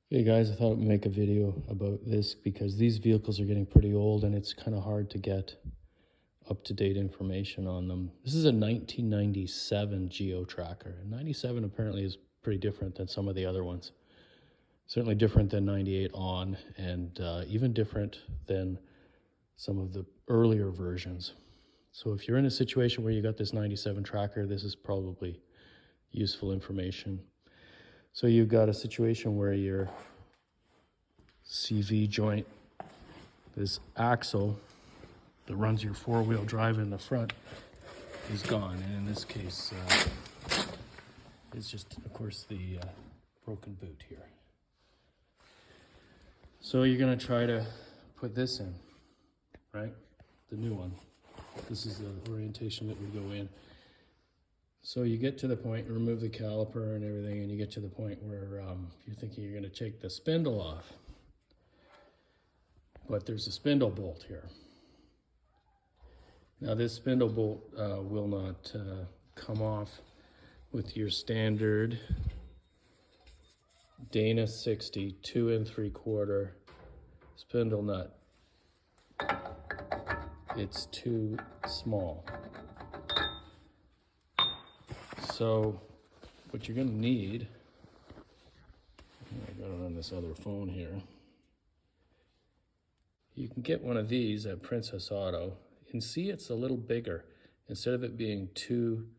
Hey guys, I thought I'd make a video about this because these vehicles are getting pretty old and it's kind of hard to get up-to-date information on them. This is a 1997 Geo Tracker, and 97 apparently is pretty different than some of the other ones. Certainly different than 98 On, and even different than some of the earlier versions. So if you're in a situation where you got this 97 Tracker, this is probably useful information. So you've got a situation where your CV joint, this axle that runs your four-wheel drive in the front, is gone. And in this case, it's just, of course, the broken boot here. So you're going to try to put this in, right? The new one. This is the orientation that would go in. So you get to the point, remove the caliper and everything, and you get to the point where you're thinking you're going to take the spindle off. But there's a spindle bolt here. Now this spindle bolt will not come off with your standard Dana 60 2 3/4 spindle nut. It's too small. So what you're going to need, I got it on this other phone here. You can get one of these at Princess Auto and see it's a little bigger. Instead of it being 2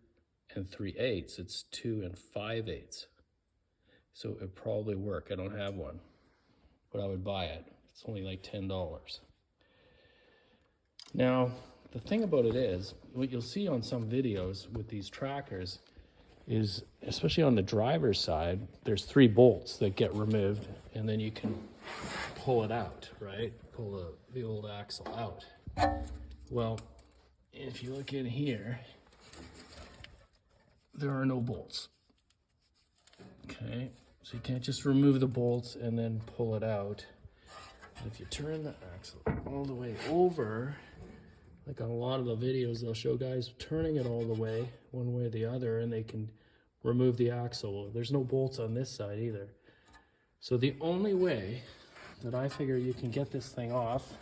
3/8, it's 2 5/8. So it'd probably work. I don't have one, but I would buy it. It's only like $10. Now, the thing about it is, what you'll see on some videos with these trackers is, especially on the driver's side, there's 3 bolts that get removed, and then you can pull it out, right? Pull the old axle out. Well, if you look in here, there are no bolts. Okay, so you can't just remove the bolts and then pull it out. If you turn the axle all the way over, like on a lot of the videos, they'll show guys turning it all the way, one way or the other, and they can remove the axle. There's no bolts on this side either. So the only way that I figure you can get this thing off,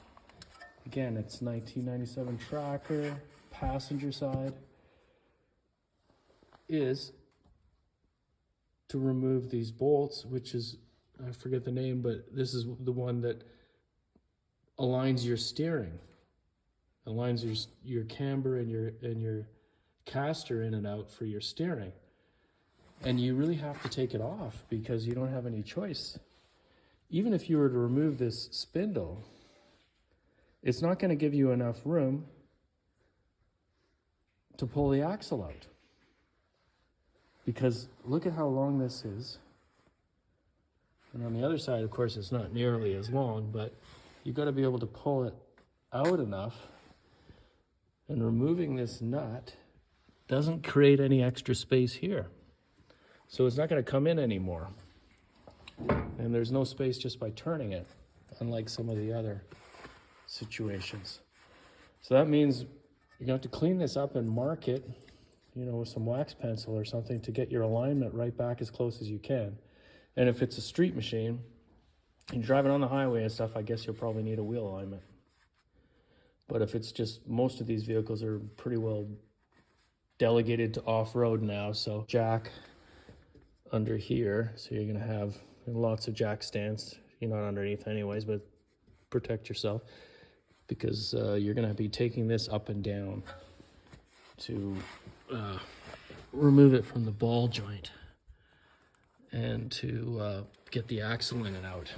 again, it's 1997 Tracker, passenger side, is to remove these bolts, which is, I forget the name, but this is the one that aligns your steering, aligns your camber and your caster in and out for your steering. And you really have to take it off because you don't have any choice. Even if you were to remove this spindle, it's not going to give you enough room to pull the axle out. Because look at how long this is. And on the other side, of course, it's not nearly as long, but you've got to be able to pull it out enough. And removing this nut doesn't create any extra space here. So it's not going to come in anymore. And there's no space just by turning it, unlike some of the other situations. So that means you're going to have to clean this up and mark it, with some wax pencil or something to get your alignment right back as close as you can. And if it's a street machine, and you're driving on the highway and stuff, I guess you'll probably need a wheel alignment. But if it's just, most of these vehicles are pretty well delegated to off-road now, so jack under here, so you're going to have lots of jack stands. You're not underneath anyways, but protect yourself, because you're going to be taking this up and down to remove it from the ball joint and to get the axle in and out.